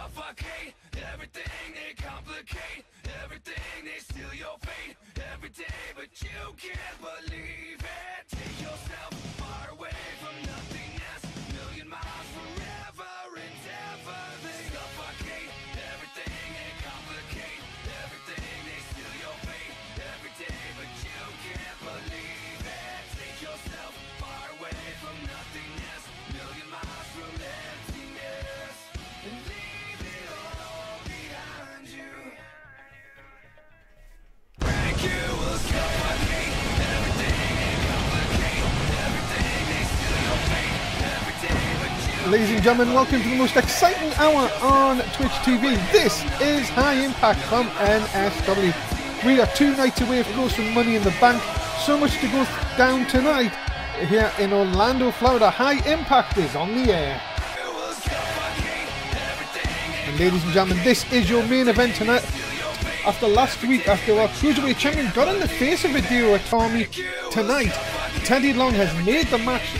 suffocate everything, they complicate everything, they steal your fate every day, but you can't believe it. Take yourself far away from nothingness, million miles forever and ever. They suffocate everything, they complicate everything, they steal your fate every day, but you can't believe it. Take yourself far away from nothingness, million miles from emptiness, and leave it all behind you. Break you will suffocate everything and complicate everything, they steal your fate every day, but you. Ladies and gentlemen, welcome to the most exciting hour on Twitch TV. This is High Impact from NSW. We are 2 nights away, of course, from Money in the Bank. So much to go down tonight here in Orlando, Florida. High Impact is on the air. And ladies and gentlemen, this is your main event tonight. After last week, after our Cruiserweight Champion got in the face of Hideo Itami, tonight, Teddy Long has made the match.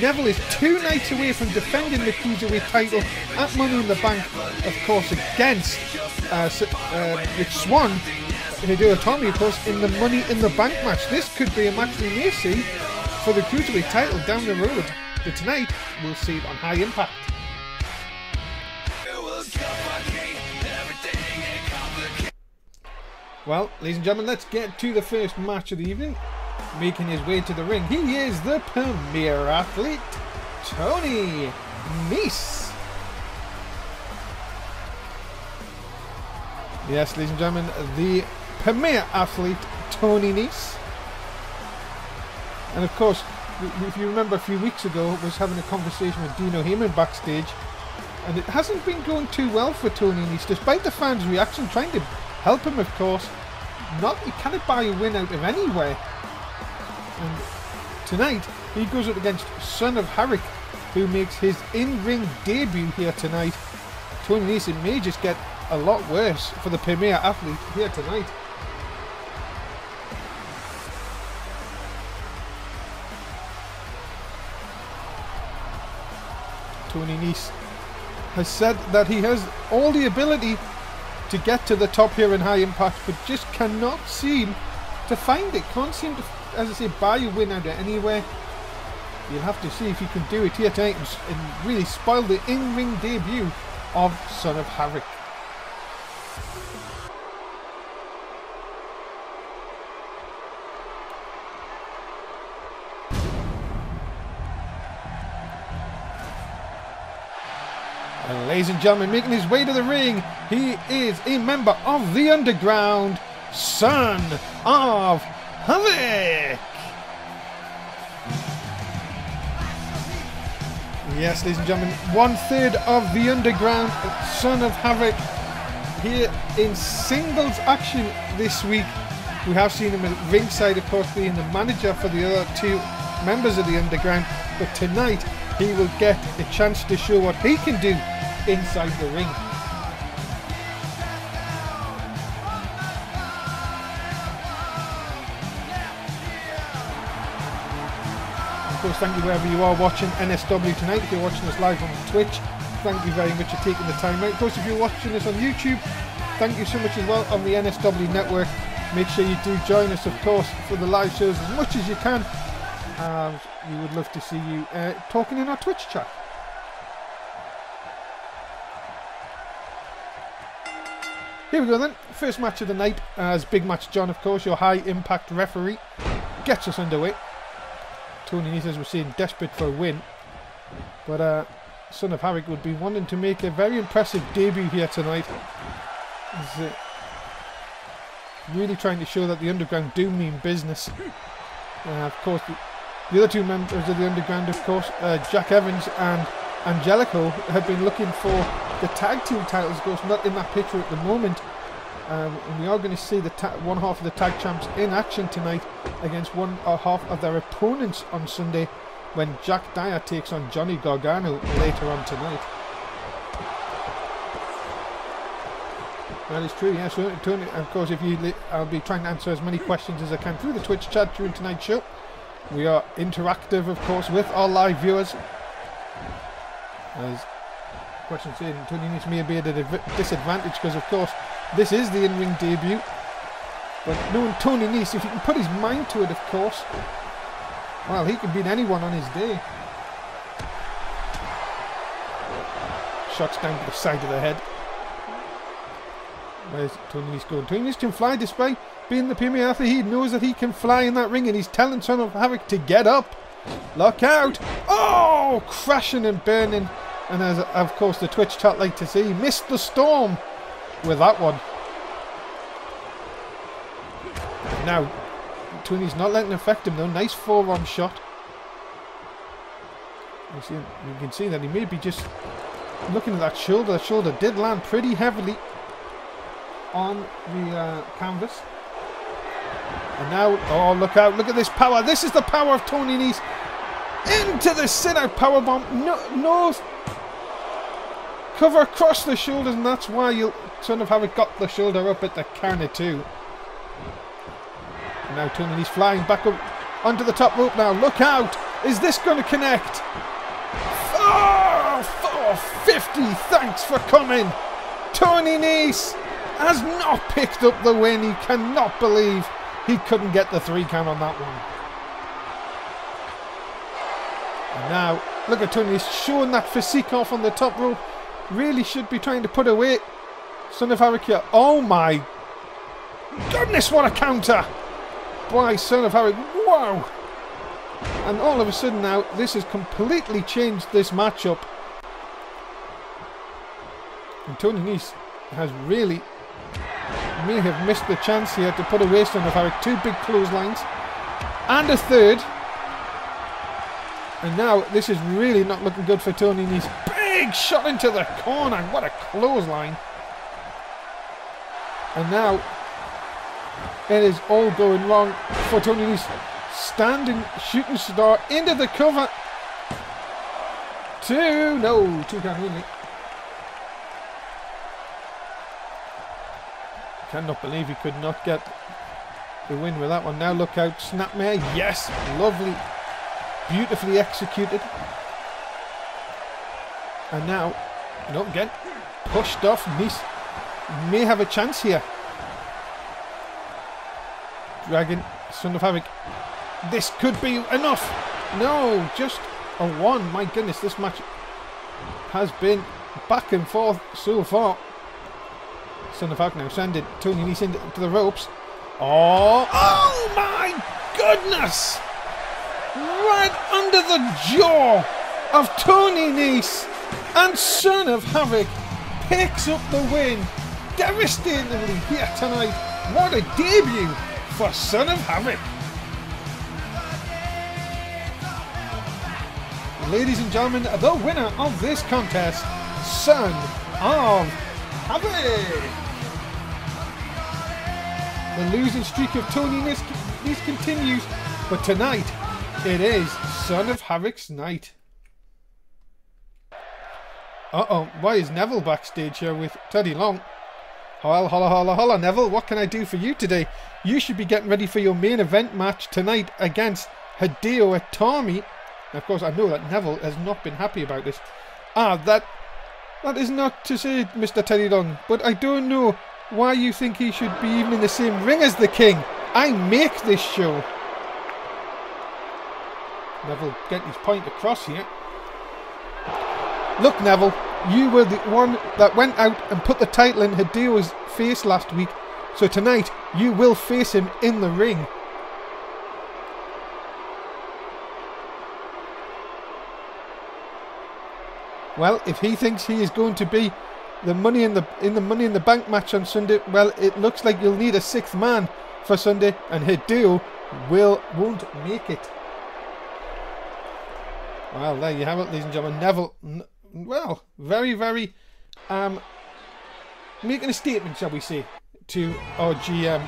Neville is 2 nights away from defending the Cruiserweight title at Money in the Bank, of course, against Rich Swann. Hideo Itami, of course, in the Money in the Bank match. This could be a match we may see for the Cruiserweight title down the road. But tonight, we'll see it on High Impact. Well, ladies and gentlemen, let's get to the first match of the evening. Making his way to the ring, he is the premier athlete, Tony Nese. Yes, ladies and gentlemen, the premier athlete, Tony Nese. And of course, if you remember a few weeks ago, I was having a conversation with Dino Heyman backstage, and it hasn't been going too well for Tony Nese, despite the fans' reaction, trying to help him, of course. He cannot buy a win out of anywhere. And tonight, he goes up against Son of Harrick, who makes his in-ring debut here tonight. Tony Nese may just get a lot worse for the premier athlete here tonight. Tony Nese has said that he has all the ability to get to the top here in High Impact, but just cannot seem to find it. Can't seem to, as I say, buy a win out of anywhere. You'll have to see if he can do it here tonight and really spoil the in-ring debut of Son of Harrick. And ladies and gentlemen, making his way to the ring, he is a member of the Underground, Son of Havoc. Yes, ladies and gentlemen, 1/3 of the Underground, Son of Havoc, here in singles action this week. We have seen him at ringside, of course, being the manager for the other 2 members of the Underground, but tonight he will get a chance to show what he can do inside the ring. Of course, thank you wherever you are watching NSW tonight. If you're watching us live on Twitch, thank you very much for taking the time out. Of course, if you're watching us on YouTube, thank you so much as well on the NSW network. Make sure you do join us, of course, for the live shows as much as you can. We would love to see you talking in our Twitch chat. Here we go then, first match of the night, as Big Match John, of course, your High Impact referee, gets us underway. Tony Nese, as we're seeing, desperate for a win, but Son of Harrick would be wanting to make a very impressive debut here tonight. He's really trying to show that the Underground do mean business. Of course, the other 2 members of the Underground, of course, Jack Evans and Angelico, had been looking for the tag team titles, of course, not in that picture at the moment. And we are going to see the one half of the tag champs in action tonight against one half of their opponents on Sunday, when Jack Dyer takes on Johnny Gargano later on tonight. That is true, yes. So, Tony, of course, I'll be trying to answer as many questions as I can through the Twitch chat during tonight's show. We are interactive, of course, with our live viewers. As Question saying Tony Nese may be at a disadvantage because, of course, this is the in-ring debut. But knowing Tony Nese, if he can put his mind to it, of course, well, he can beat anyone on his day. Shots down to the side of the head. Where's Tony Nese going? Tony Nese can fly despite being the premier athlete. He knows that he can fly in that ring, and he's telling Son of Havoc to get up. Look out! Oh! Crashing and burning. And as, of course, the Twitch chat like to see, missed the storm with that one. Now, Tony's not letting it affect him though. Nice forearm shot. You can see that he may be just looking at that shoulder. The shoulder did land pretty heavily on the canvas. And now, oh, look out. Look at this power. This is the power of Tony Nese. Into the sit-out powerbomb. No cover across the shoulders, and that's why you'll Son of Havoc got the shoulder up at the corner too. And now Tony Nese flying back up onto the top rope now. Look out! Is this going to connect? 450! Thanks for coming! Tony Nese has not picked up the win. He cannot believe he couldn't get the 3 count on that one. And now, look at Tony Nese showing that physique off on the top rope. Really should be trying to put away Son of Havoc here. Oh my goodness, what a counter by Son of Havoc. Wow. And all of a sudden now, this has completely changed this matchup. And Tony Nese has really may have missed the chance here to put away Son of Havoc. 2 big clotheslines and a third. And now this is really not looking good for Tony Nese. Big shot into the corner. What a clothesline. And now it is all going wrong for Tony Nese. Standing shooting star into the cover. 2 count only. Cannot believe he could not get the win with that one. Now look out, snapmare. Yes, lovely, beautifully executed. And now, no, again, pushed off. Nese may have a chance here. Dragon, Son of Havoc. This could be enough. No, just a 1. My goodness, this match has been back and forth so far. Son of Havoc now sending Tony Nese into the ropes. Oh my goodness! Right under the jaw of Tony Nese, and Son of Havoc picks up the win devastatingly here tonight. What a debut for Son of Havoc. Ladies and gentlemen, the winner of this contest, Son of Havoc. The losing streak of Tony Nese continues, but tonight it is Son of Havoc's night. Uh-oh, why is Neville backstage here with Teddy Long? Holla, holla, holla, holla, Neville, what can I do for you today? You should be getting ready for your main event match tonight against Hideo Itami. Of course, I know that Neville has not been happy about this. That is not to say, Mr. Teddy Long, but I don't know why you think he should be even in the same ring as the King. I make this show. Neville getting his point across here. Look, Neville, you were the one that went out and put the title in Hideo's face last week, so tonight you will face him in the ring. Well, if he thinks he is going to be the Money in the Bank match on Sunday, well, it looks like you'll need a 6th man for Sunday, and Hideo won't make it. Well, there you have it, ladies and gentlemen. Neville, well, very, very making a statement, shall we say, to our GM.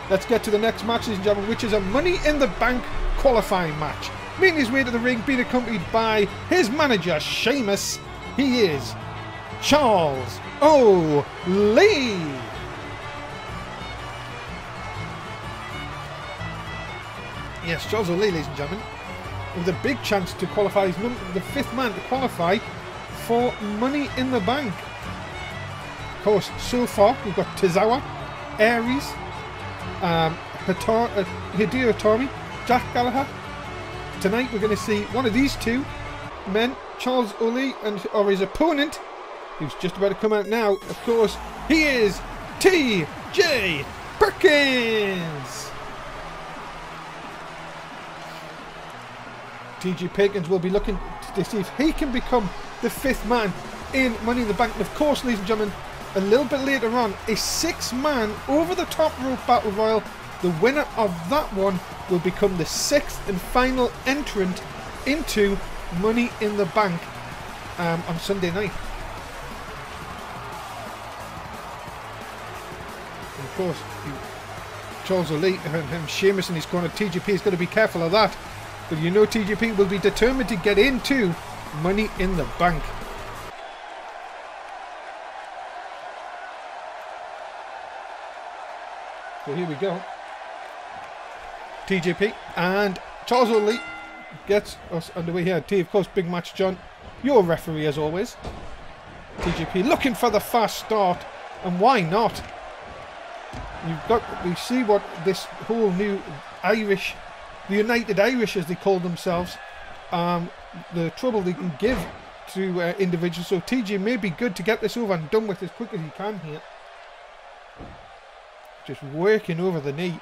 Let's get to the next match, ladies and gentlemen, which is a Money in the Bank qualifying match. Making his way to the ring, being accompanied by his manager, Sheamus. He is Charles O'Lee. Yes, Charles O'Lee, ladies and gentlemen, with a big chance to qualify. He's the 5th man to qualify for Money in the Bank. Of course, so far we've got Tozawa, Aries, Hideo Itami, Jack Gallagher. Tonight we're going to see one of these two men, Charles Ole, or his opponent, who's just about to come out now. Of course, he is T.J. Perkins. T.J. Perkins will be looking to see if he can become the 5th man in Money in the Bank. And of course, ladies and gentlemen, a little bit later on, a 6-man over the top rope battle royal. The winner of that one will become the 6th and final entrant into Money in the Bank on Sunday night. And of course, Charles Ole and Sheamus in his corner. TJP is going to be careful of that. But you know TJP will be determined to get into Money in the Bank. So here we go. TJP and Charles Ole gets us underway here. T, of course, big match, John. Your referee as always. TJP looking for the fast start, and why not? We see what this whole new Irish, the United Irish as they call themselves, the trouble they can give to individuals. So TJ may be good to get this over and done with as quick as he can here. Just working over the knee.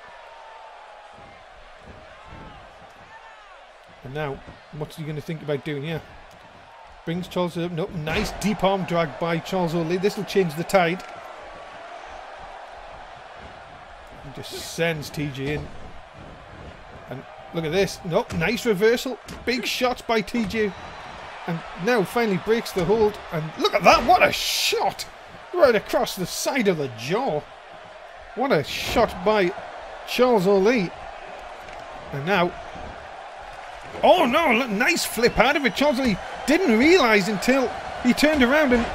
And now, what's he going to think about doing here? Brings Charles up. Nope, nice deep arm drag by Charles Ole. This will change the tide. He just sends TJ in. And look at this. Nope, nice reversal. Big shots by TJ. And now finally breaks the hold. And look at that. What a shot. Right across the side of the jaw. What a shot by Charles Ole. And now... oh no, look, nice flip out of it. Charles Ole didn't realise until he turned around and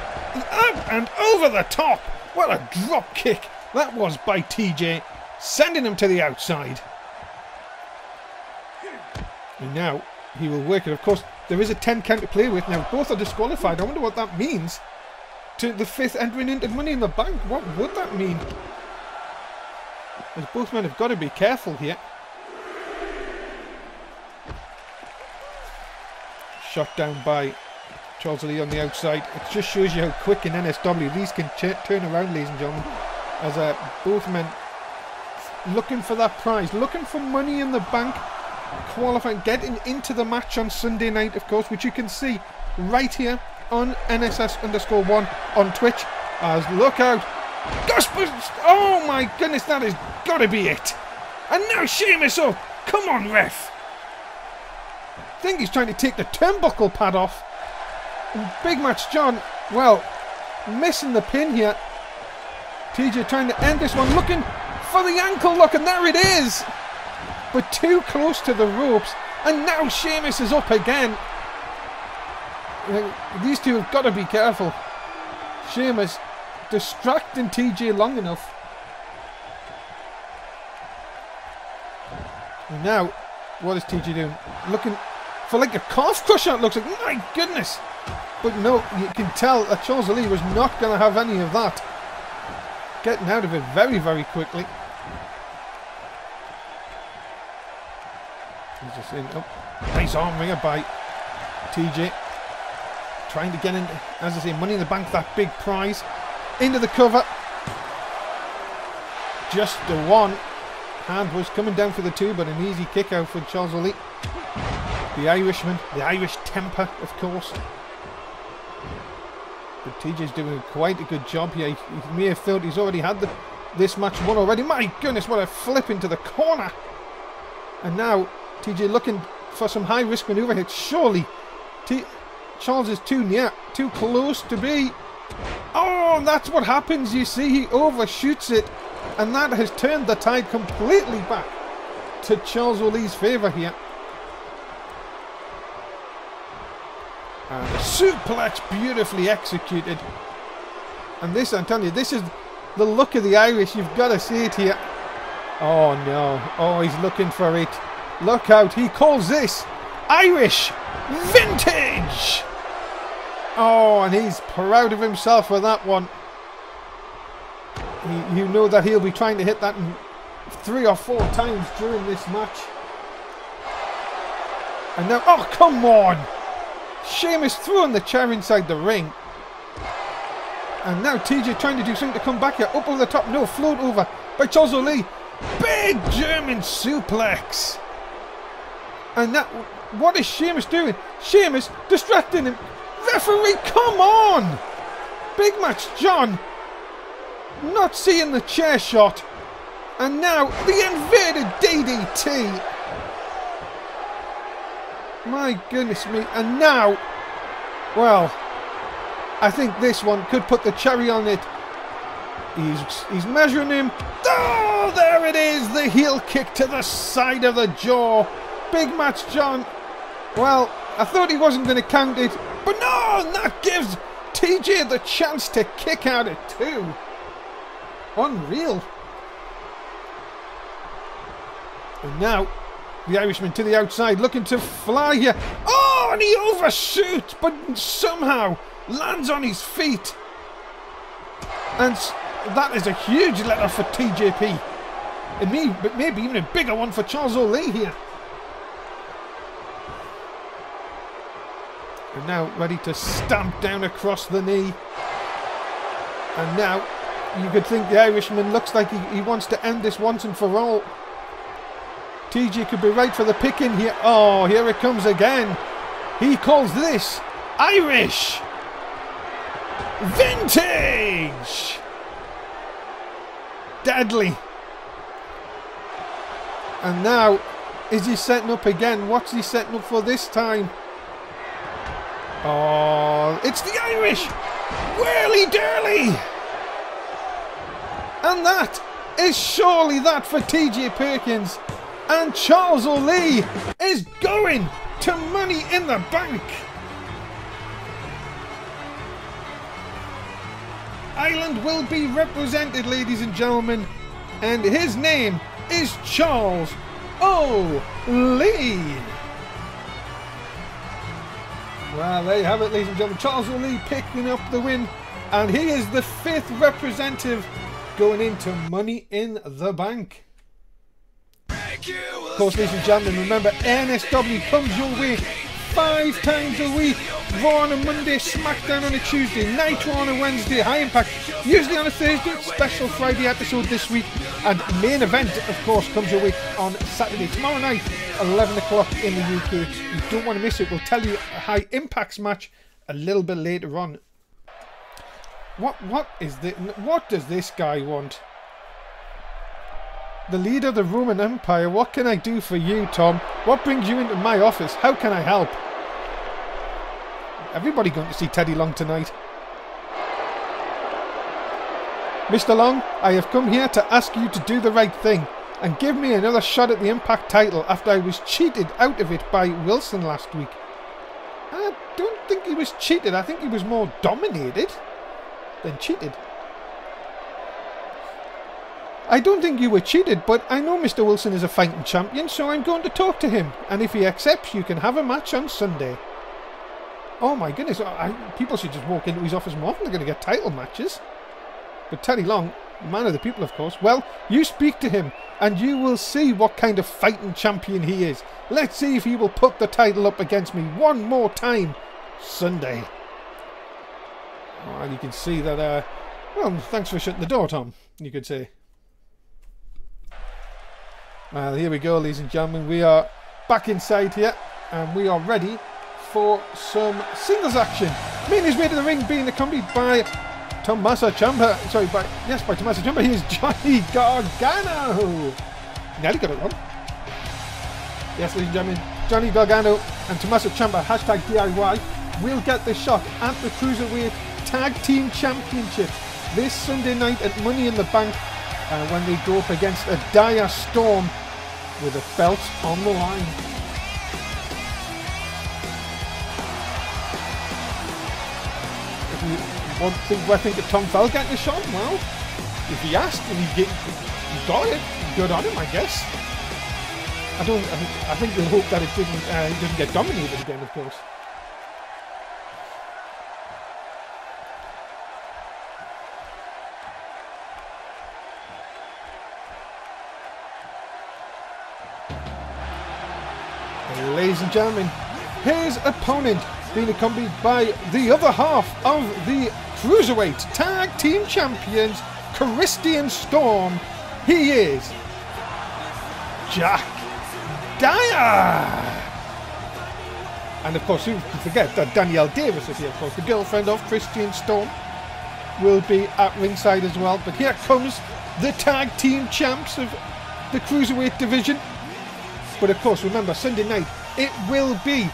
up and over the top. What a drop kick that was by TJ, sending him to the outside. And now he will work it. Of course, there is a 10 count to play with. Now both are disqualified. I wonder what that means to the 5th entering into Money in the Bank. What would that mean? As both men have got to be careful here. Shot down by Charles Ole on the outside. It just shows you how quick in NSW these can turn around, ladies and gentlemen. As both men looking for that prize, looking for Money in the Bank, qualifying, getting into the match on Sunday night, of course, which you can see right here on NSS_1 on Twitch. As look out. Oh my goodness, that has got to be it. And now Sheamus up. Come on, ref. I think he's trying to take the turnbuckle pad off. And big match, John. Well, missing the pin here. TJ trying to end this one, looking for the ankle lock, and there it is. But too close to the ropes. And now Sheamus is up again. These two have got to be careful. Sheamus distracting TJ long enough. And now, what is TJ doing? Looking for like a calf crusher, it looks like. My goodness. But no, you can tell that Charles Ole was not going to have any of that. Getting out of it very, very quickly. He's just in. Oh, nice arm ringer by TJ. Trying to get in, as I say, Money in the Bank, that big prize. Into the cover. Just the one. Hand was coming down for the two, but an easy kick out for Charles Ole. The Irishman, the Irish temper, of course. But TJ's doing quite a good job here. He may have felt he's already had this match won already. My goodness, what a flip into the corner. And now TJ looking for some high risk maneuver hits. Surely Charles is too near, too close to be. Oh, that's what happens, you see. He overshoots it. And that has turned the tide completely back to Charles Ole's favour here. And a suplex beautifully executed. And this, I'm telling you, this is the look of the Irish. You've got to see it here. Oh no. Oh, he's looking for it. Look out. He calls this Irish vintage. Oh, and he's proud of himself for that one. You know that he'll be trying to hit that 3 or 4 times during this match. And now, oh, come on! Sheamus throwing the chair inside the ring. And now TJ trying to do something to come back here. Up over the top. No, float over by Charles O'Lee. Big German suplex. And that, what is Sheamus doing? Sheamus distracting him. Referee, come on! Big Match John not seeing the chair shot. And now the inverted DDT. My goodness me. And now, well, I think this one could put the cherry on it. He's measuring him. Oh, there it is. The heel kick to the side of the jaw. Big Match John. Well, I thought he wasn't going to count it. But no, and that gives TJ the chance to kick out at 2. Unreal. And now, the Irishman to the outside, looking to fly here. Oh, and he overshoots, but somehow lands on his feet. And that is a huge letter for TJP. But maybe even a bigger one for Charles O'Lee here. And now ready to stamp down across the knee. And now you could think the Irishman looks like he wants to end this once and for all. TJ could be right for the picking here. Oh, here it comes again. He calls this Irish Vintage. Deadly. And now, is he setting up again? What's he setting up for this time? Oh, it's the Irish whirly-durly. And that is surely that for TJ Perkins. And Charles O'Lee is going to Money in the Bank. Ireland will be represented, ladies and gentlemen. And his name is Charles O'Lee. Well, there you have it, ladies and gentlemen. Charles O'Lee picking up the win. And he is the 5th representative going into Money in the Bank. Of course, ladies and gentlemen, remember NSW comes your way 5 times a week. Raw on a Monday, SmackDown on a Tuesday, Nitro on a Wednesday, High Impact usually on a Thursday, special Friday episode this week, and Main Event, of course, comes your way on Saturday. Tomorrow night, 11 o'clock in the UK. You don't want to miss it. We'll tell you a High Impact's match a little bit later on. What is this? What does this guy want? The leader of the Roman Empire. What can I do for you, Tom? What brings you into my office? How can I help? Everybody going to see Teddy Long tonight. Mr. Long, I have come here to ask you to do the right thing and give me another shot at the Impact title after I was cheated out of it by Wilson last week. I don't think he was cheated. I think he was more dominated than cheated. I don't think you were cheated, but I know Mr. Wilson is a fighting champion, so I'm going to talk to him. And if he accepts, you can have a match on Sunday. Oh my goodness, people should just walk into his office more often. They're going to get title matches. But Teddy Long, man of the people, of course. Well, you speak to him, and you will see what kind of fighting champion he is. Let's see if he will put the title up against me one more time Sunday. Oh, and you can see that, well, thanks for shutting the door, Tom, you could say. Well, here we go, ladies and gentlemen. We are back inside here, and we are ready for some singles action. Making his way to the ring, being accompanied by Tommaso Ciampa. Sorry, by Tommaso Ciampa. He is Johnny Gargano. Nearly got it wrong. Yes, ladies and gentlemen, Johnny Gargano and Tommaso Ciampa, hashtag DIY, will get the shot at the Cruiserweight Tag Team Championship this Sunday night at Money in the Bank when they go up against a dire storm with the belts on the line. If you want to think of Tom Fell getting a shot, well, if he asked and he got it, good on him, I guess. I think we'll hope that it doesn't get dominated again, of course. Ladies and gentlemen, his opponent being accompanied by the other half of the Cruiserweight Tag Team Champions, Christian Storm. He is Jack Dyer. And of course, who can forget that Danielle Davis is here, of course, the girlfriend of Christian Storm, will be at ringside as well. But here comes the Tag Team Champs of the Cruiserweight division. But of course, remember, Sunday night, it will be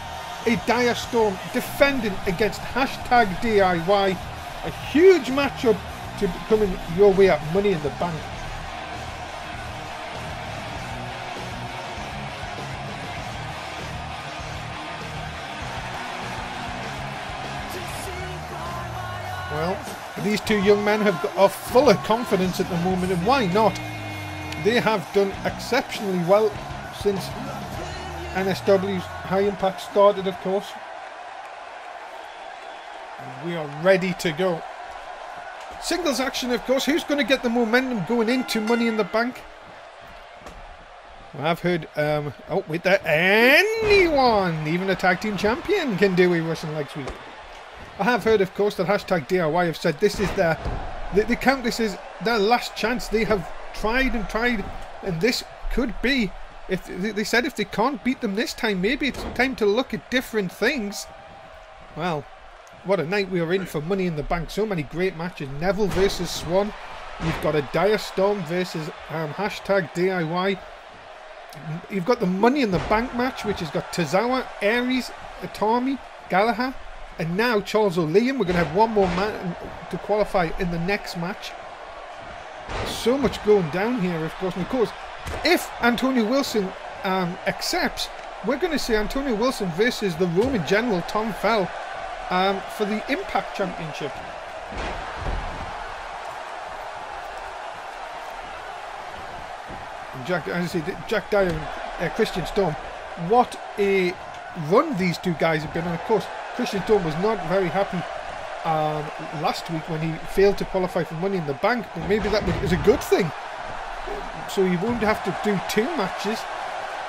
a Dyer Storm defending against #DIY. A huge matchup to coming your way at Money in the Bank. Well, these two young men are full of confidence at the moment, and why not? They have done exceptionally well since NSW's High Impact started, of course. And we are ready to go. Singles action, of course. Who's going to get the momentum going into Money in the Bank? Well, I've heard, oh, with that, anyone, even a tag team champion, can do a Russian leg sweep. I have heard, of course, that #DIY have said this is they count this as their last chance. They have tried and tried, and this could be, if they said if they can't beat them this time, maybe it's time to look at different things. Well, what a night we are in for Money in the Bank. So many great matches. Neville versus Swan. You've got a Dyer Storm versus #DIY. You've got the Money in the Bank match, which has got Tozawa, Aries, Itami, Gallagher, and now Charles O'Lean. We're going to have one more man to qualify in the next match. So much going down here, of course. And of course, if Antonio Wilson accepts, we're going to see Antonio Wilson versus the Roman General Tom Fell for the Impact Championship. And Jack Dyer and Christian Storm, what a run these two guys have been on. Of course, Christian Storm was not very happy last week when he failed to qualify for Money in the Bank, but maybe that is a good thing. So you won't have to do two matches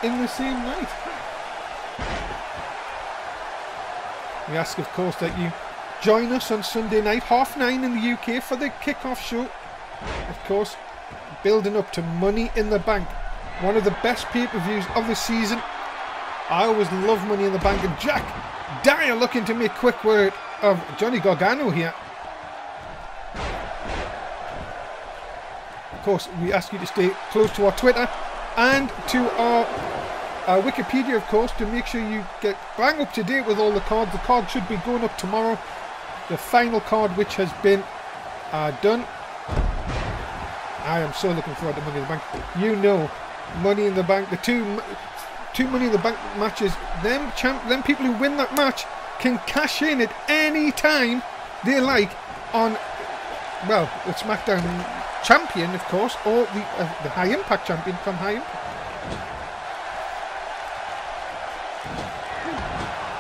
in the same night. We ask, of course, that you join us on Sunday night, 9:30 in the UK, for the kick-off show. Of course, building up to Money in the Bank, one of the best pay-per-views of the season. I always love Money in the Bank, and Jack Dyer looking to make quick work of Johnny Gargano here. Of course, we ask you to stay close to our Twitter and to our Wikipedia, of course, to make sure you get bang up to date with all the cards. The card should be going up tomorrow. The final card, which has been done. I am so looking forward to Money in the Bank. You know, Money in the Bank, the two Money in the Bank matches, them people who win that match can cash in at any time they like on, well, the SmackDown champion, of course, or the High Impact champion from High Impact.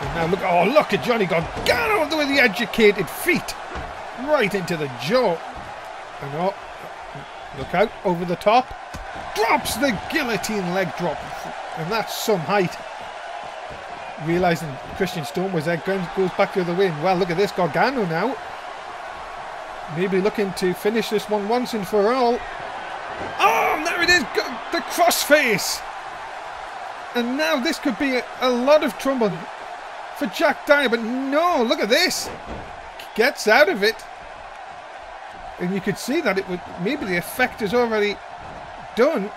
And now look at Johnny Gargano with the educated feet right into the jaw. And oh, look out, over the top, drops the guillotine leg drop, and that's some height. Realising Christian Storm was there, goes back the other way, and well, look at this, Gargano now. Maybe looking to finish this one once and for all. Oh, and there it is, the crossface. And now this could be a lot of trouble for Jack Dyer, but no, look at this. Gets out of it. And you could see that maybe the effect is already done.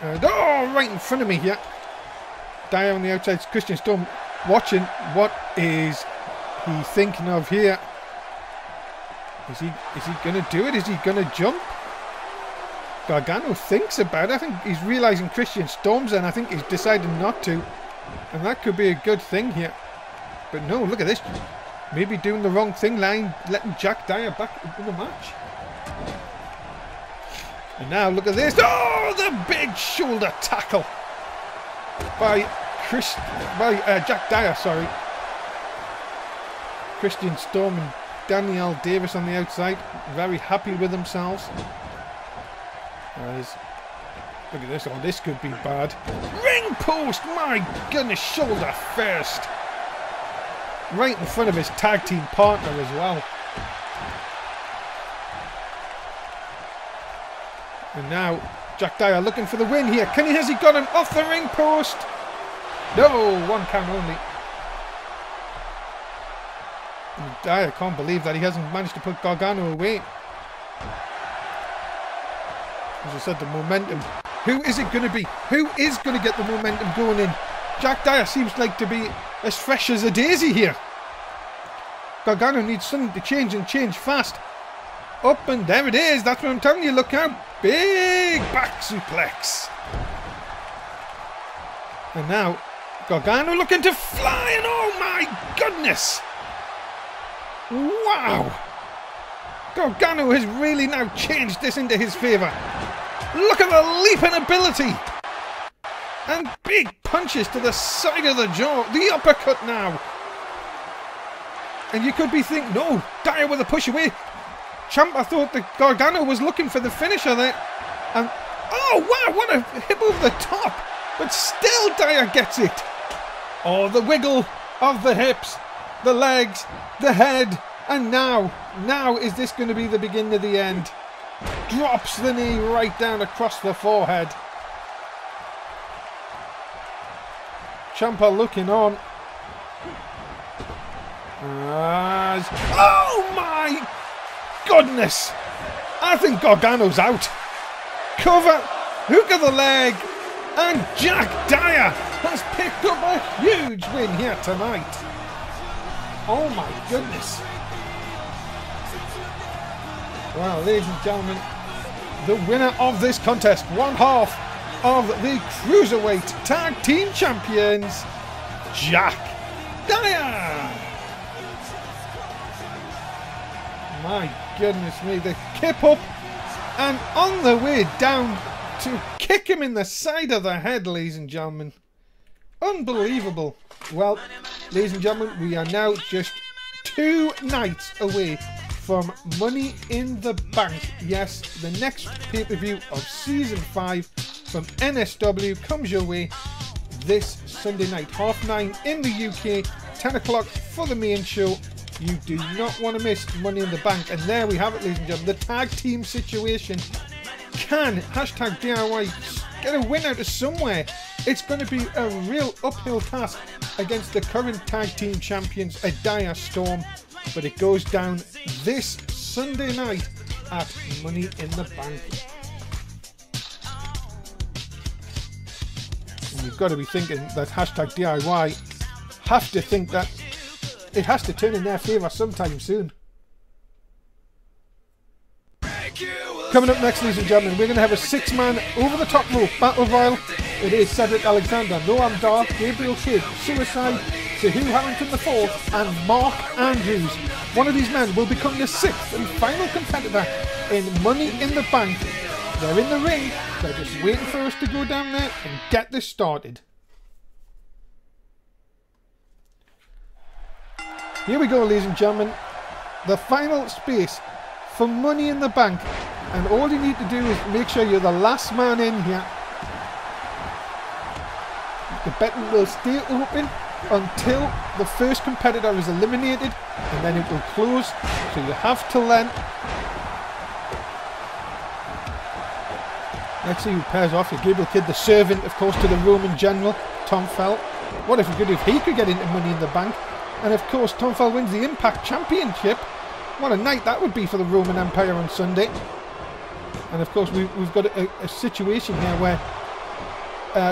And, oh, right in front of me here. Dyer on the outside, Christian Storm watching. What is he thinking of here? Is he going to do it? Is he going to jump? Gargano thinks about it. I think he's realising Christian Storm's in. I think he's decided not to. And that could be a good thing here. But no, look at this. Maybe doing the wrong thing, letting Jack Dyer back in the match. And now look at this. Oh, the big shoulder tackle by Jack Dyer, sorry. Christian Storm and Danielle Davis on the outside, very happy with themselves. Look at this. Oh, this could be bad. Ring ring post. My goodness, shoulder first. Right in front of his tag team partner as well. And now Jack Dyer looking for the win here. Has he got him off the ring post? No, 1 count only. And Dyer can't believe that he hasn't managed to put Gargano away. As I said, the momentum. Who is it going to be? Who is going to get the momentum going in? Jack Dyer seems like to be as fresh as a daisy here. Gargano needs something to change and change fast. Up and there it is. That's what I'm telling you. Look out. Big back suplex. And now Gargano looking to fly. And oh my goodness. Wow. Gargano has really now changed this into his favour. Look at the leaping ability. And big punches to the side of the jaw. The uppercut now. And you could be thinking, no, Dyer with a push away. Ciampa thought that Gargano was looking for the finisher there. And, oh wow, what a hip over the top. But still Dyer gets it. Oh, the wiggle of the hips, the legs, the head. And now is this going to be the beginning of the end? Drops the knee right down across the forehead. Ciampa looking on. Oh my goodness! I think Gargano's out. Cover, hook of the leg, and Jack Dyer has picked up a huge win here tonight. Oh my goodness. Well, ladies and gentlemen, the winner of this contest, one half of the Cruiserweight Tag Team Champions, Jack Dyer. My goodness me, the kip up and on the way down to kick him in the side of the head, ladies and gentlemen. Unbelievable. Well, ladies and gentlemen, we are now just 2 nights away from Money in the Bank. Yes, the next pay-per-view of Season 5 from NSW comes your way this Sunday night, 9:30 in the UK, 10 o'clock for the main show. You do not want to miss Money in the Bank. And there we have it, ladies and gentlemen. The tag team situation. Can #DIY get a win out of somewhere? It's going to be a real uphill task against the current tag team champions, a Dire Storm. But it goes down this Sunday night at Money in the Bank. And you've got to be thinking that #DIY have to think that it has to turn in their favour sometime soon. Coming up next, ladies and gentlemen, we're going to have a 6-man over-the-top rope battle royal. It is Cedric Alexander, Noam Dar, Gabriel Kidd, Suicide, Sahu Harrington IV, and Mark Andrews. One of these men will become the 6th and final competitor in Money in the Bank. They're in the ring. They're just waiting for us to go down there and get this started. Here we go, ladies and gentlemen. The final space for Money in the Bank. And all you need to do is make sure you're the last man in here. The betting will stay open until the first competitor is eliminated, and then it will close. So you have till then. Let's see who pairs off. Gabriel Kidd, the servant, of course, to the Roman general, Tom Fell. What if he could get into Money in the Bank? And of course, Tom Fell wins the Impact Championship. What a night that would be for the Roman Empire on Sunday. And of course, we've got a situation here where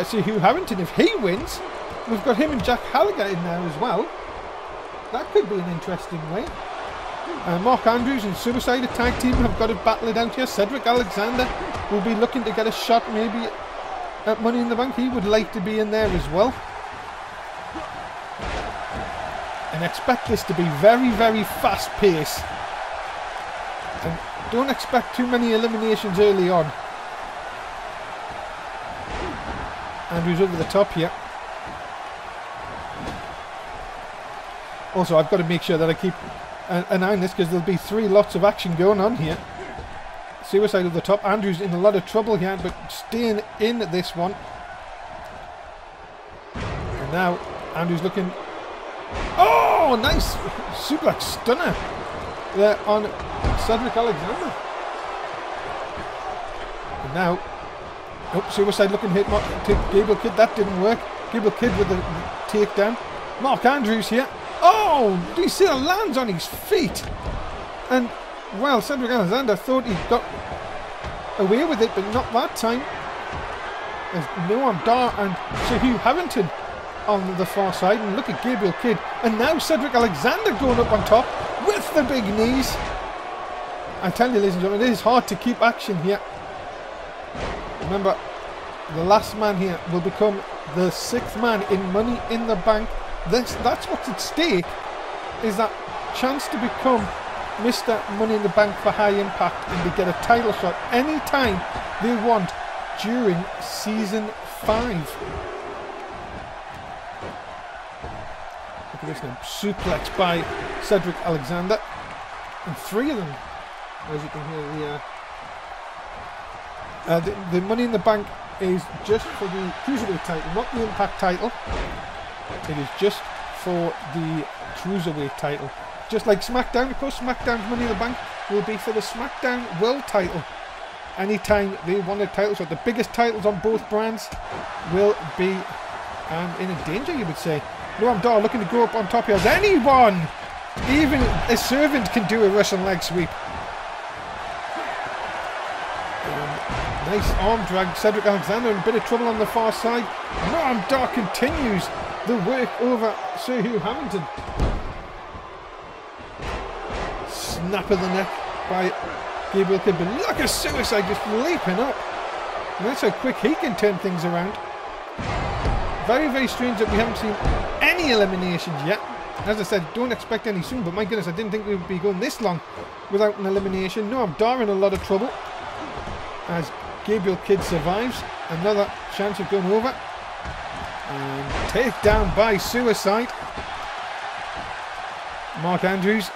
Sahu Harrington, if he wins, we've got him and Jack Gallagher in there as well. That could be an interesting way. Mark Andrews and Suicide, a tag team, have got to battle it out here. Cedric Alexander will be looking to get a shot maybe at Money in the Bank. He would like to be in there as well. And expect this to be very, very fast pace. And don't expect too many eliminations early on. Andrews over the top here. Also, I've got to make sure that I keep an eye on this, because there'll be 3 lots of action going on here. Suicide over the top. Andrews in a lot of trouble here, but staying in this one. now Andrew's looking. Oh, nice suplex stunner there on Cedric Alexander. And now, oh, suicide looking hit Gabriel Kidd. That didn't work. Gabriel Kidd with the takedown. Mark Andrews here. Oh, do you see the lands on his feet? And, well, Cedric Alexander thought he got away with it, but not that time. There's Noam Dar and Sir Hugh Harrington on the far side. And look at Gabriel Kidd. And now Cedric Alexander going up on top with the big knees. I tell you, ladies and gentlemen, it is hard to keep action here. Remember, the last man here will become the 6th man in Money in the Bank. That's what's at stake, is that chance to become Mr. Money in the Bank for High Impact and to get a title shot anytime they want during Season 5. Look at this now. Suplex by Cedric Alexander. And 3 of them, as you can hear, the Money in the Bank is just for the Cruiserweight title, not the Impact title. It is just for the Cruiserweight title. Just like SmackDown, of course, SmackDown's Money in the Bank will be for the SmackDown World title. Anytime they want a title shot, the biggest titles on both brands will be in a danger, you would say. Noam Dar looking to go up on top here as anyone, even a servant, can do a Russian leg sweep. Nice arm drag. Cedric Alexander in a bit of trouble on the far side. Noam Dar continues the work over Sir Hugh Harrington. Snap of the neck by Gabriel Kidd. But look at Suicide just leaping up. And that's how quick he can turn things around. Very, very strange that we haven't seen any eliminations yet. As I said, don't expect any soon. But my goodness, I didn't think we would be going this long without an elimination. Noam Dar in a lot of trouble as Gabriel Kidd survives. Another chance of going over. And takedown by Suicide. Mark Andrews.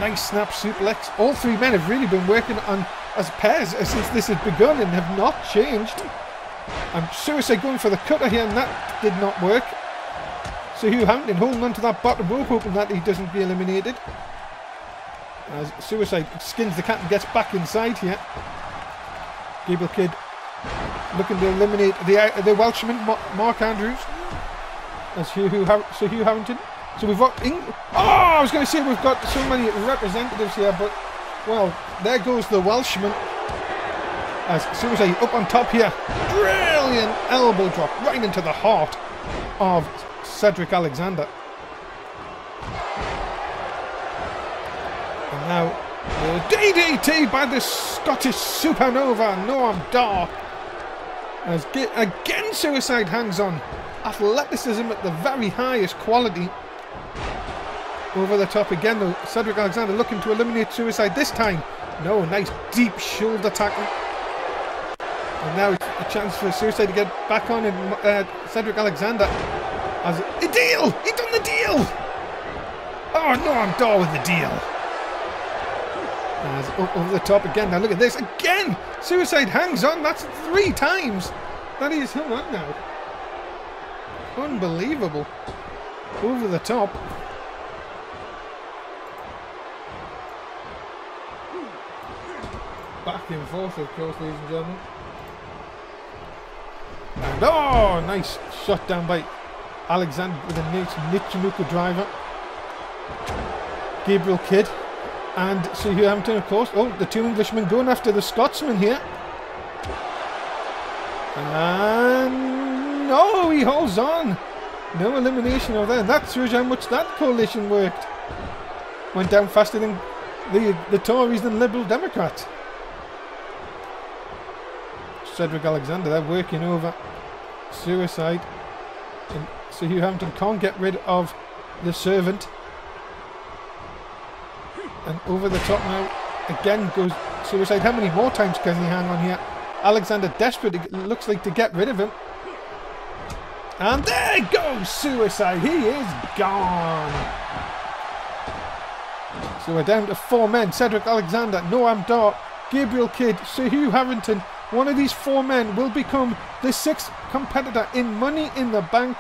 Nice snap suplex. All 3 men have really been working on as pairs since this has begun and have not changed. And Suicide going for the cutter here, and that did not work. So Hugh Harrington holding on to that bottom rope, hoping that he doesn't be eliminated. As Suicide skins the cat and gets back inside here. Gabriel Kidd looking to eliminate the Welshman, Mark Andrews, as Hugh Harrington. So we've got... I was going to say we've got so many representatives here, but, well, there goes the Welshman. As Suicide up on top here. Brilliant elbow drop right into the heart of Cedric Alexander. And now the DDT by the Scottish Supernova, Noam Dar. As again Suicide hangs on. Athleticism at the very highest quality. Over the top again though. Cedric Alexander looking to eliminate Suicide this time. No, nice deep shoulder tackle. And now it's a chance for Suicide to get back on and Cedric Alexander as a deal! He done the deal! Oh no, I'm Dar with the deal. As over the top again. Now look at this again! Suicide hangs on. That's 3 times that he's hung on now. Unbelievable. Over the top. Back and forth, of course, ladies and gentlemen. And oh, nice shot down by Alexander with a nice Nichimuka driver. Gabriel Kidd and Sir Hugh Harrington, of course. Oh, the 2 Englishmen going after the Scotsman here. And no, he holds on. No elimination over there. And that shows how much that coalition worked. Went down faster than the Tories and Liberal Democrats. Cedric Alexander, they're working over Suicide. And Sir Hugh Harrington can't get rid of the servant. And over the top now, again goes Suicide. How many more times can he hang on here? Alexander desperate, it looks like, to get rid of him. And there goes Suicide. He is gone. So we're down to 4 men. Cedric Alexander, Noam Dar, Gabriel Kidd, Sir Hugh Harrington. One of these 4 men will become the 6th competitor in Money in the Bank.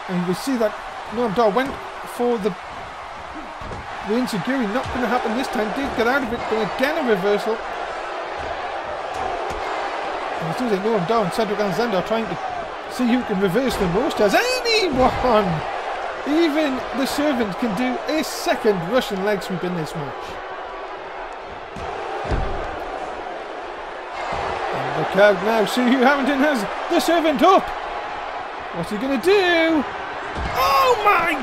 And you can see that Noam Dar went for the Inseguri. Not going to happen this time. Did get out of it, but again a reversal. And as soon as Noam Dar and Cedric Alexander are trying to see who can reverse the most. As anyone, even the servant, can do a second Russian leg sweep in this match. And look out now, see who Harrington has the servant up. What's he going to do? Oh my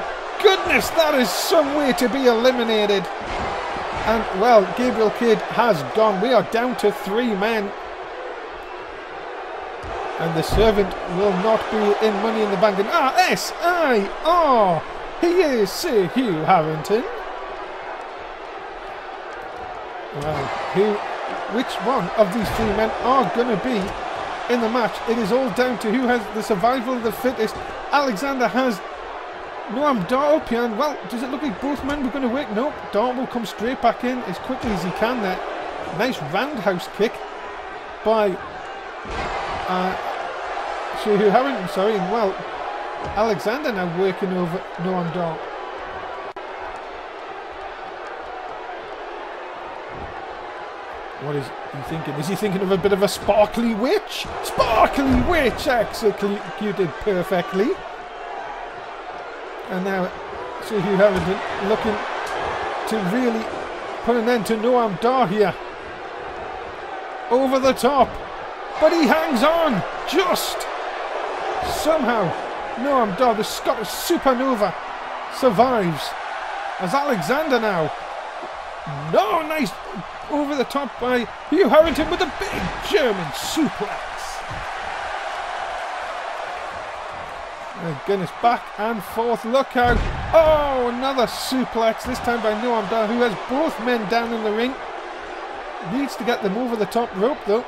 goodness, that is some way to be eliminated. And well, Gabriel Kidd has gone. We are down to 3 men. And the servant will not be in Money in the Bank. And S-I-R, he is Sir Hugh Harrington. Well, which one of these 3 men are going to be in the match? It is all down to who has the survival of the fittest. Alexander has Noam Dar up here, and well, does it look like both men were going to work? Nope, Dar will come straight back in as quickly as he can there. Nice roundhouse kick by Sir Hugh Harrington, sorry, and well, Alexander now working over Noam Dar. What is he thinking? Is he thinking of a bit of a sparkly witch? Sparkly witch executed perfectly. And now Sir Hugh Harrington looking to really put an end to Noam Dar here. Over the top. But he hangs on. Just somehow Noam Dar, the Scottish supernova, survives. As Alexander now. No, nice over the top by Hugh Harrington with a big German suplex. My goodness, back and forth, look out. Oh, another suplex, this time by Noam Dar, who has both men down in the ring. Needs to get them over the top rope though.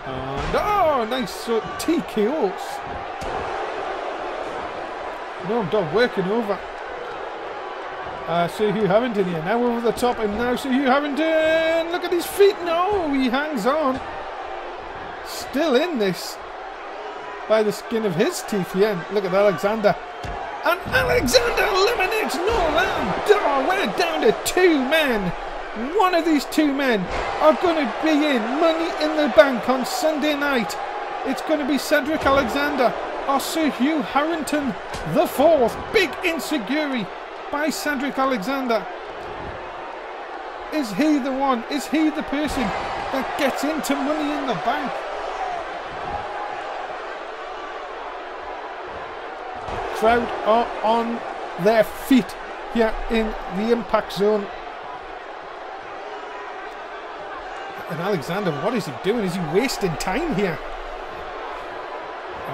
And oh, nice TKOs. Noam Dar working over Sir Hugh Harrington here, now over the top, and now Sir Hugh Harrington, look at his feet, no, he hangs on. Still in this by the skin of his teeth here. Look at Alexander. And Alexander eliminates Noam Dar. We're down to 2 men. One of these 2 men are going to be in Money in the Bank on Sunday night. It's going to be Cedric Alexander or Sir Hugh Harrington the 4th. Big Inseguri by Cedric Alexander. Is he the one? Is he the person that gets into Money in the Bank? Crowd are on their feet here in the Impact Zone. And Alexander, what is he doing? Is he wasting time here?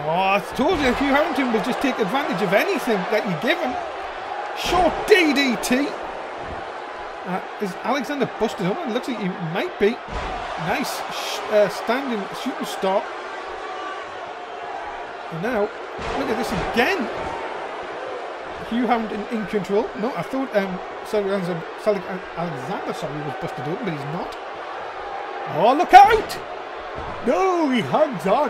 Oh, I told you, Hugh Harrington will just take advantage of anything that you give him. Short DDT. Is Alexander busted up? It looks like he might be. Nice standing shooting star. And now, look at this again. Hugh Harrington in control. No, I thought Cedric Alexander, sorry, was busted open, but he's not. Oh, look out! No, he hangs on.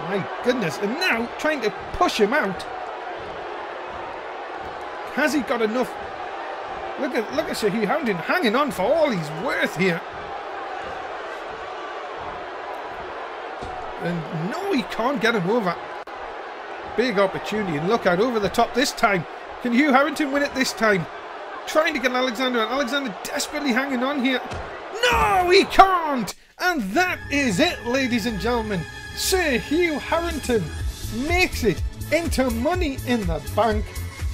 My goodness, and now trying to push him out. Has he got enough? Look at Sir Hugh Harrington hanging on for all he's worth here. And no, he can't get him over. Big opportunity, and look out, over the top this time. Can Hugh Harrington win it this time? Trying to get Alexander, and Alexander desperately hanging on here. No, he can't! And that is it, ladies and gentlemen. Sir Hugh Harrington makes it into Money in the Bank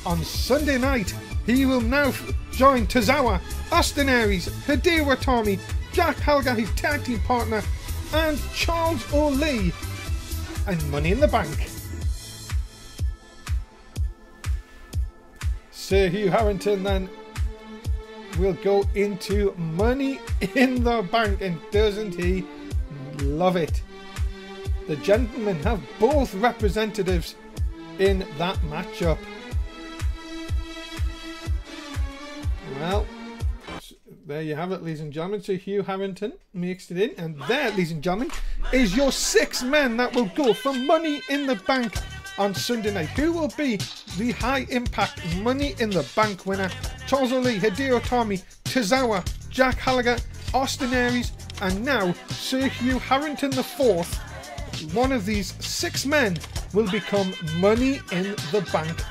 on Sunday night. He will now join Tozawa, Austin Aries, Hideo Watami, Jack Halga, his tag team partner, and Charles O'Lee, and Money in the Bank. Sir Hugh Harrington then will go into Money in the Bank, and doesn't he love it? The gentlemen have both representatives in that matchup. Well, there you have it, ladies and gentlemen. So Hugh Harrington makes it in, and there, ladies and gentlemen, is your 6 men that will go for Money in the Bank on Sunday night. Who will be the high impact Money in the Bank winner? Charles O'Lee, Hideo Itami, Tozawa, Jack Gallagher, Austin Aries, and now Sir Hugh Harrington IV. One of these 6 men will become Money in the Bank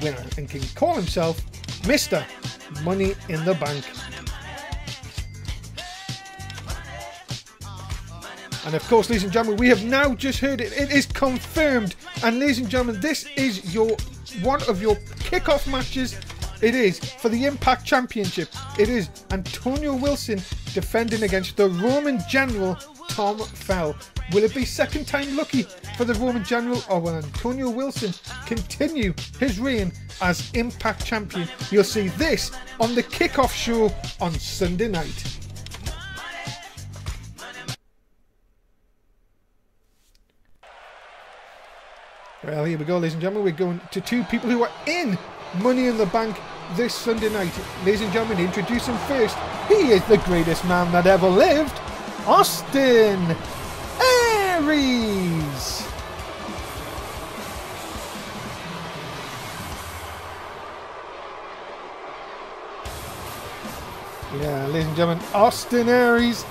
winner and can call himself Mr. Money in the Bank. And of course, ladies and gentlemen, we have now just heard it. It is confirmed. And ladies and gentlemen, this is one of your kickoff matches. It is for the Impact Championship. It is Antonio Wilson defending against the Roman General, Tom Fell. Will it be second time lucky for the Roman General, or will Antonio Wilson continue his reign as Impact Champion? You'll see this on the kickoff show on Sunday night. Well, here we go, ladies and gentlemen. We're going to 2 people who are in Money in the Bank this Sunday night. Ladies and gentlemen, introduce him first. He is the greatest man that ever lived, Austin Aries. Yeah, ladies and gentlemen, Austin Aries.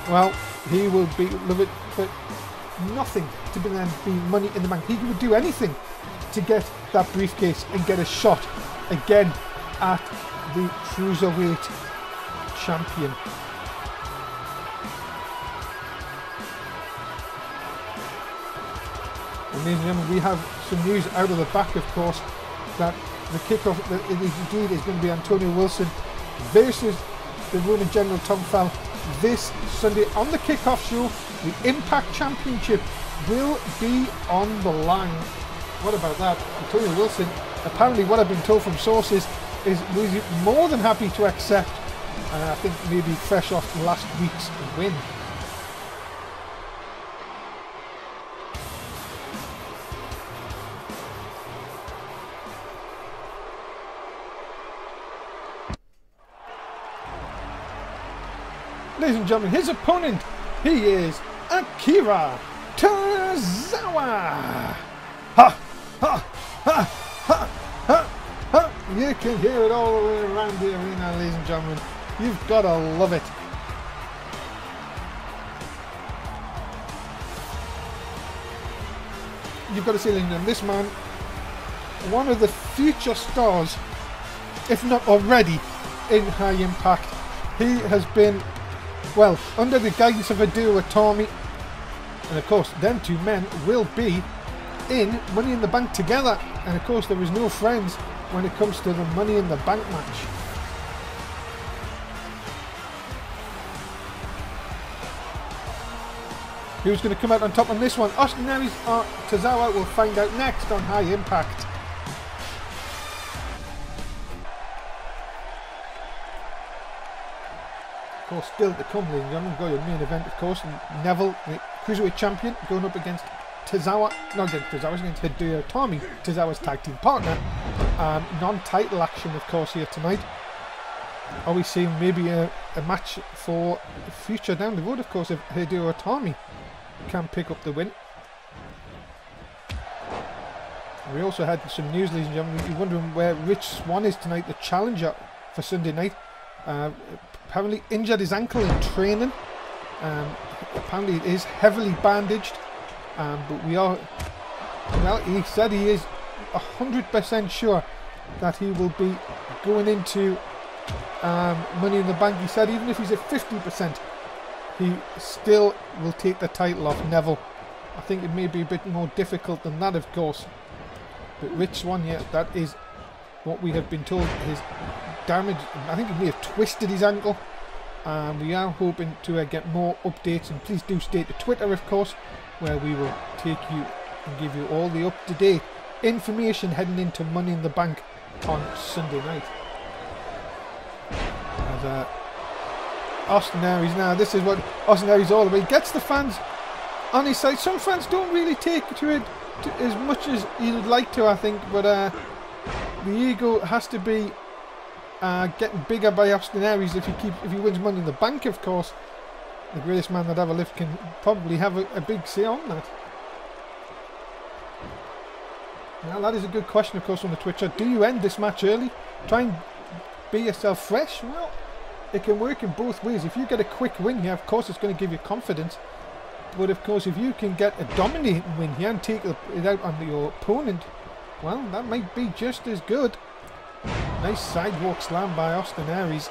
Well, he will be love it, but nothing to be Money in the Bank. He would do anything to get that briefcase and get a shot again at the Cruiserweight Champion. And ladies and gentlemen, we have some news out of the back, of course, that the kickoff indeed is going to be Antonio Wilson versus the Roman General Tom Fell this Sunday on the kickoff show. The Impact Championship will be on the line. What about that? Antonio Wilson, apparently what I've been told from sources, is more than happy to accept. I think maybe fresh off last week's win. Ladies and gentlemen, his opponent, he is Akira Tozawa. Ha, ha, ha, ha, ha, ha. You can hear it all the way around the arena, ladies and gentlemen. You've got to love it. You've got to see, ladies and gentlemen, this man, one of the future stars, if not already, in High Impact. He has been, well, under the guidance of Hideo Itami, and of course them 2 men will be in Money in the Bank together, and of course there is no friends when it comes to the Money in the Bank match. Who's going to come out on top on this one? Austin Aries or Tozawa? We'll find out next on High Impact. Of course, still to come, ladies and gentlemen, we've got your main event, of course. Neville, the Cruiserweight Champion, going up against Tozawa, not against Tozawa, against Hideo Itami, Tozawa's tag team partner. Non-title action, of course, here tonight. Are we seeing maybe a match for future down the road, of course, if Hideo Itami can pick up the win? We also had some news, ladies and gentlemen. You're wondering where Rich Swann is tonight, the challenger for Sunday night. Apparently injured his ankle in training. Apparently it is heavily bandaged. But we are, well, he said he is 100% sure that he will be going into Money in the Bank. He said even if he's at 50%, he still will take the title off Neville. I think it may be a bit more difficult than that, of course. But Rich Swann, yeah, that is what we have been told. His damage, I think he may have twisted his ankle. We are hoping to get more updates, and please do stay to Twitter, of course, where we will take you and give you all the up-to-date information heading into Money in the Bank on Sunday night. As Austin Aries, now this is what Austin Aries is all about. He gets the fans on his side. Some fans don't really take to it as much as you'd like to, I think, but the ego has to be getting bigger by Austin Aries if he wins Money in the Bank, of course. The greatest man that ever lived can probably have a big say on that. Now that is a good question, of course, on the Twitcher. Do you end this match early? Try and be yourself fresh? Well, it can work in both ways. If you get a quick win here, of course it's going to give you confidence. But of course, if you can get a dominating win here and take it out on your opponent, well, that might be just as good. Nice sidewalk slam by Austin Aries.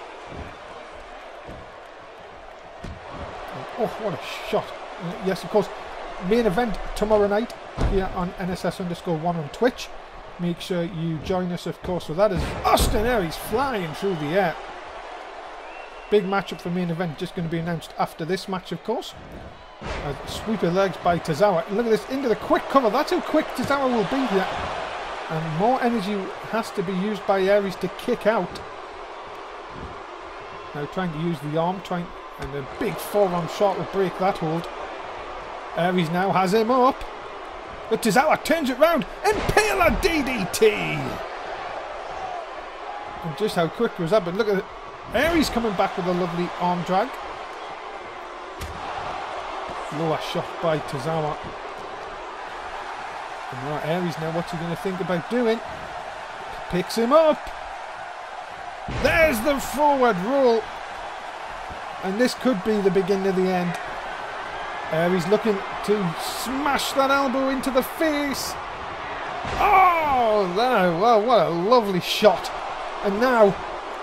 Oh, what a shot. Yes, of course, main event tomorrow night here on NSS_1 on Twitch. Make sure you join us, of course, for that is Austin Aries flying through the air. Big matchup for main event, just going to be announced after this match, of course. A sweep of legs by Tozawa. Look at this, into the quick cover. That's how quick Tozawa will be here. And more energy has to be used by Aries to kick out. Now trying to use the arm, and a big forearm shot will break that hold. Aries now has him up. But Tozawa turns it round. Impaler DDT! And just how quick was that? But look at it. Aries coming back with a lovely arm drag. Lower shot by Tozawa. And now Aries now, what's he going to think about doing? Picks him up. There's the forward roll. And this could be the beginning of the end. Aries looking to smash that elbow into the face. Oh, no. Well, what a lovely shot. And now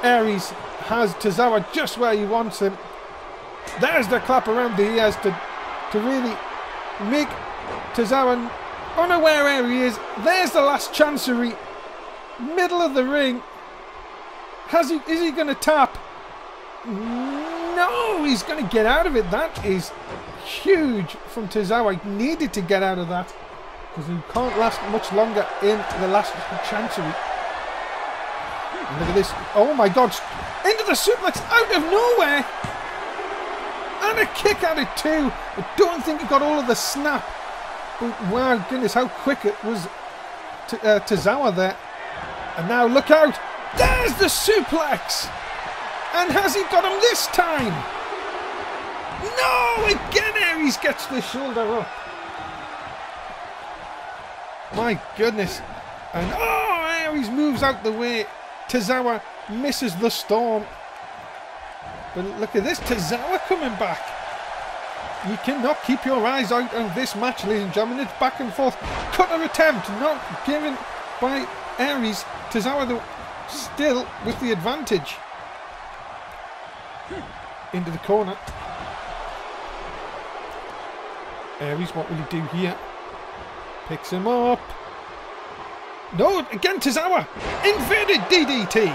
Aries has Tozawa just where he wants him. There's the clap around the ears to really make Tozawa unaware where he is. There's the last chancery. Middle of the ring. Is he going to tap? No, he's going to get out of it. That is huge from Tozawa. He needed to get out of that because he can't last much longer in the last chancery. And look at this. Oh my God. Into the suplex out of nowhere. And a kick at it too. I don't think he got all of the snap. But wow, goodness, how quick it was Tozawa there. And now look out. There's the suplex. And has he got him this time? No, again Aries gets the shoulder up. My goodness. And oh, Aries moves out the way. Tozawa misses the storm. But look at this, Tozawa coming back. You cannot keep your eyes out on this match, ladies and gentlemen. It's back and forth. Cutter attempt, not given by Aries. Tozawa though, still with the advantage. Into the corner. Aries, what will he do here? Picks him up. No, again Tozawa. Inverted DDT.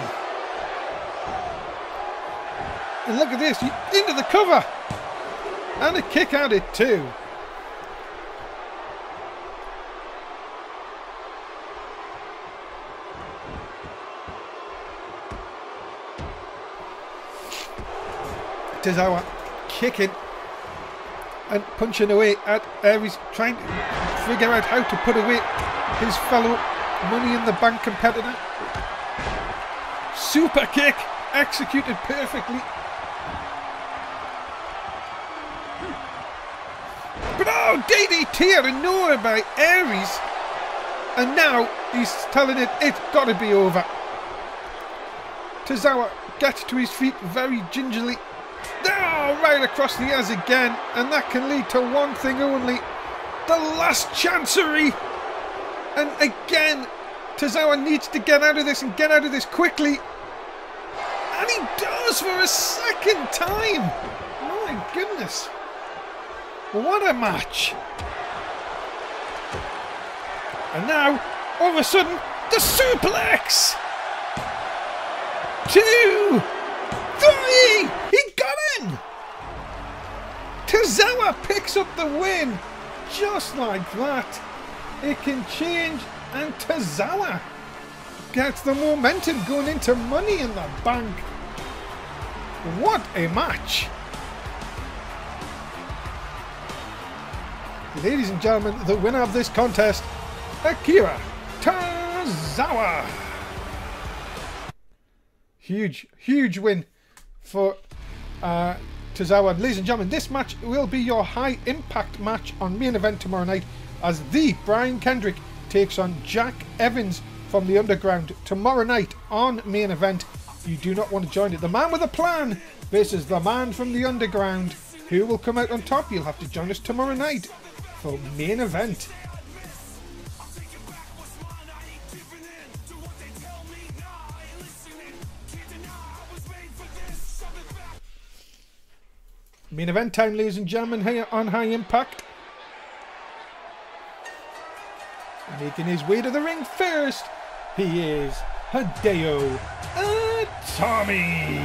And look at this, into the cover. And a kick at it too. Tozawa kicking and punching away at Aries, trying to figure out how to put away his fellow Money in the Bank competitor. Super kick executed perfectly. But oh, DDT out of nowhere by Aries. And now he's telling it, it's got to be over. Tozawa gets to his feet very gingerly. Oh, right across the ears again. And that can lead to one thing only. The last chancery. And again, Tozawa needs to get out of this and get out of this quickly. And he does for a second time. My goodness. What a match. And now, all of a sudden, the suplex. 2, 3. He got in. Tozawa picks up the win. Just like that. It can change, and Tozawa gets the momentum going into Money in the Bank. What a match. Ladies and gentlemen, the winner of this contest, Akira Tozawa. Huge win for Tozawa. Ladies and gentlemen, this match will be your high impact match on main event tomorrow night as the Brian Kendrick takes on Jack Evans from the Underground tomorrow night on main event. You do not want to join it. The man with a plan versus the man from the Underground. Who will come out on top? You'll have to join us tomorrow night for main event. Main event time, ladies and gentlemen, here on High Impact. Making his way to the ring first, he is Hideo Itami.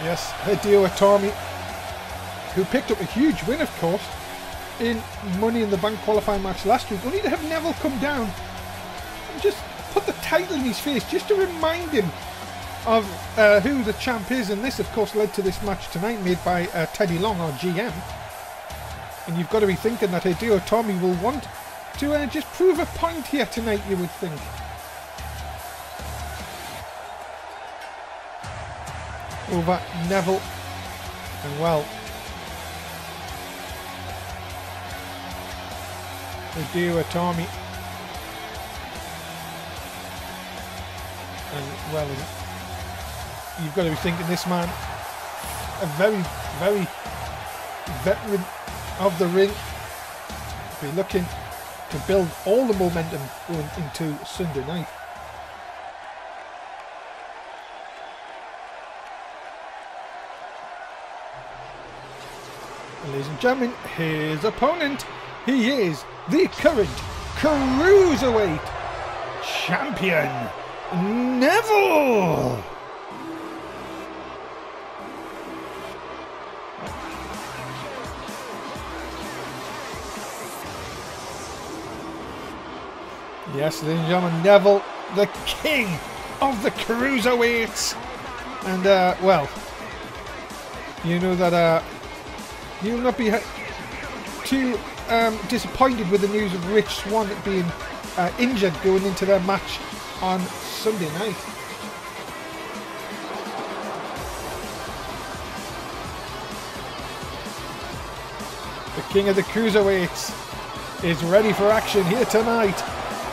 Yes, Hideo Itami, who picked up a huge win, of course, in Money in the Bank qualifying match last week, only to have Neville come down and just put the title in his face, just to remind him of who the champ is. And this, of course, led to this match tonight made by Teddy Long, our GM. And you've got to be thinking that Hideo Itami will want to just prove a point here tonight, you would think. Over Neville, and well, Hideo Itami, and well, you've got to be thinking this man, a very, very veteran of the ring, be looking to build all the momentum going into Sunday night. Ladies and gentlemen, his opponent, he is the current Cruiserweight Champion, Neville! Yes, ladies and gentlemen, Neville, the king of the Cruiserweights! And, well, you know that, you will not be too disappointed with the news of Rich Swann being injured going into their match on Sunday night. The King of the Cruiserweights is ready for action here tonight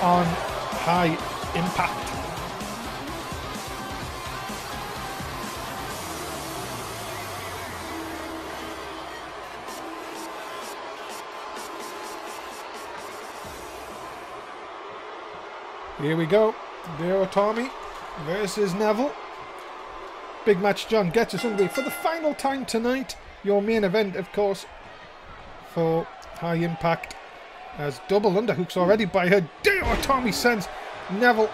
on High Impact. Here we go. Hideo Itami versus Neville. Big match, John, gets us underway for the final time tonight. Your main event, of course, for High Impact, as double underhooks already by Hideo Itami sends Neville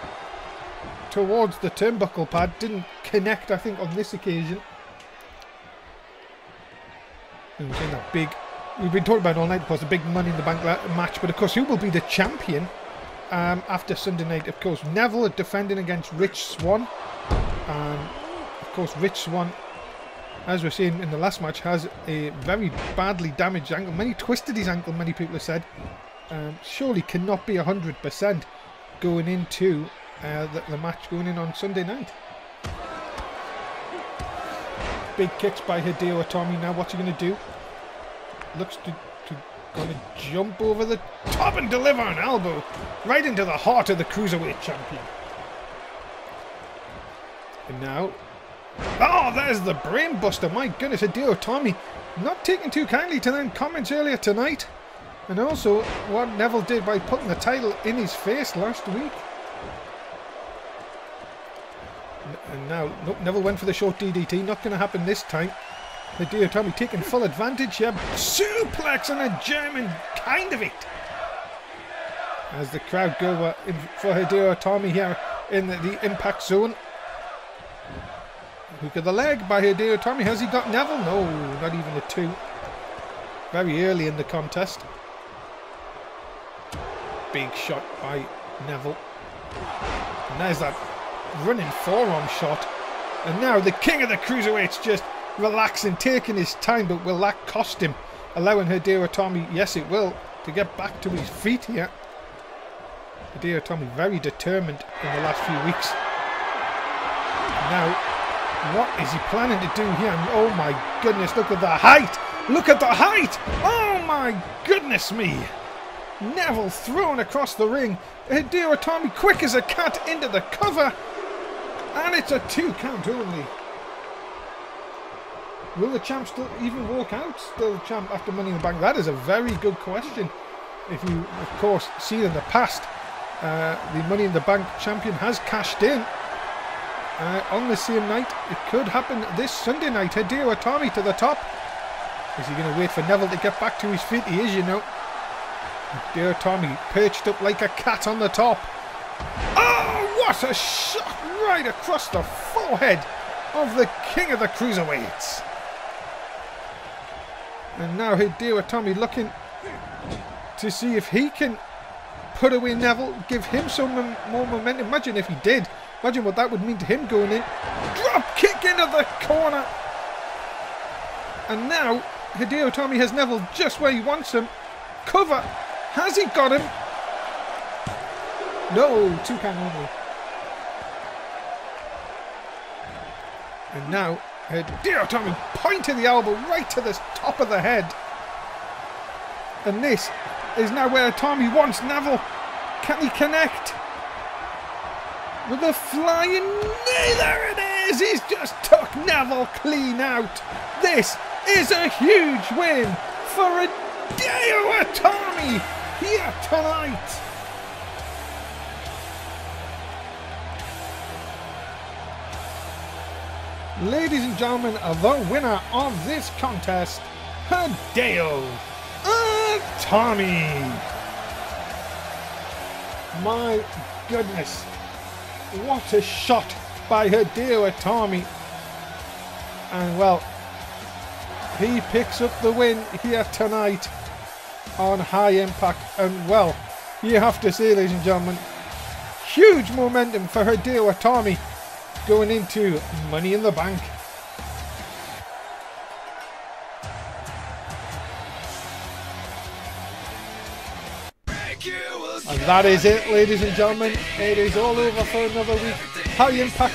towards the turnbuckle pad. Didn't connect, I think, on this occasion. And we've seen that big, we've been talking about all night, of course, the big Money in the Bank match. But of course, who will be the champion after Sunday night? Of course, Neville defending against Rich Swann. And of course, Rich Swann, as we're seeing in the last match, has a very badly damaged ankle. Many twisted his ankle, many people have said. Surely cannot be 100% going into the match going in on Sunday night. Big kicks by Hideo Itami. Now what's he going to do? Looks to going to jump over the top and deliver an elbow right into the heart of the Cruiserweight champion. And now, oh, there's the brain buster. My goodness, Hideo Itami not taking too kindly to them comments earlier tonight. And also what Neville did by putting the title in his face last week. And now, nope, Neville went for the short DDT. Not going to happen this time. Hideo Itami taking full advantage here. Suplex and a German kind of it. As the crowd go in for Hideo Itami here in the impact zone. Hook of the leg by Hideo Itami. Has he got Neville? No, not even a 2. Very early in the contest. Big shot by Neville. And there's that running forearm shot. And now the King of the Cruiserweights just relaxing, taking his time, but will that cost him? Allowing Hideo Itami, yes it will, to get back to his feet here. Hideo Itami very determined in the last few weeks. Now, what is he planning to do here? And oh my goodness, look at the height! Look at the height! Oh my goodness me! Neville thrown across the ring. Hideo Itami quick as a cat into the cover. And it's a 2 count only. Will the champ still even walk out? Still champ after Money in the Bank? That is a very good question. If you, of course, see in the past, the Money in the Bank champion has cashed in on the same night. It could happen this Sunday night. Hideo Itami to the top. Is he going to wait for Neville to get back to his feet? He is, you know. Hideo Itami perched up like a cat on the top. Oh, what a shot right across the forehead of the king of the cruiserweights. And now Hideo Itami looking to see if he can put away Neville, give him some more momentum. Imagine if he did. Imagine what that would mean to him going in. Drop kick into the corner. And now Hideo Itami has Neville just where he wants him. Cover. Has he got him? No, 2 count only. And now Hideo Itami pointing the elbow right to the top of the head. And this is now where Itami wants Neville. Can he connect? With a flying knee, there it is! He's just took Neville clean out. This is a huge win for Hideo Itami here tonight. Ladies and gentlemen, the winner of this contest, Hideo Itami. My goodness, what a shot by Hideo Itami. And well, he picks up the win here tonight on High Impact. And well, you have to say, ladies and gentlemen, huge momentum for Hideo Itami going into Money in the Bank. And that is it, ladies and gentlemen. It is all over for another week. High Impact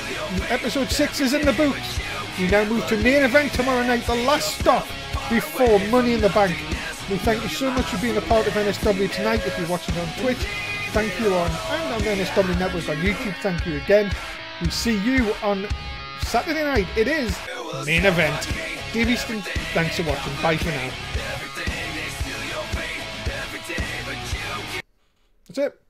episode 6 is in the books. We now move to main event tomorrow night, the last stop before Money in the Bank. We thank you so much for being a part of NSW tonight. If you're watching on Twitch, thank you on the NSW Network on YouTube. Thank you again. We see you on Saturday night. It is main event. Dave Easton, thanks for watching. Bye for now. That's it.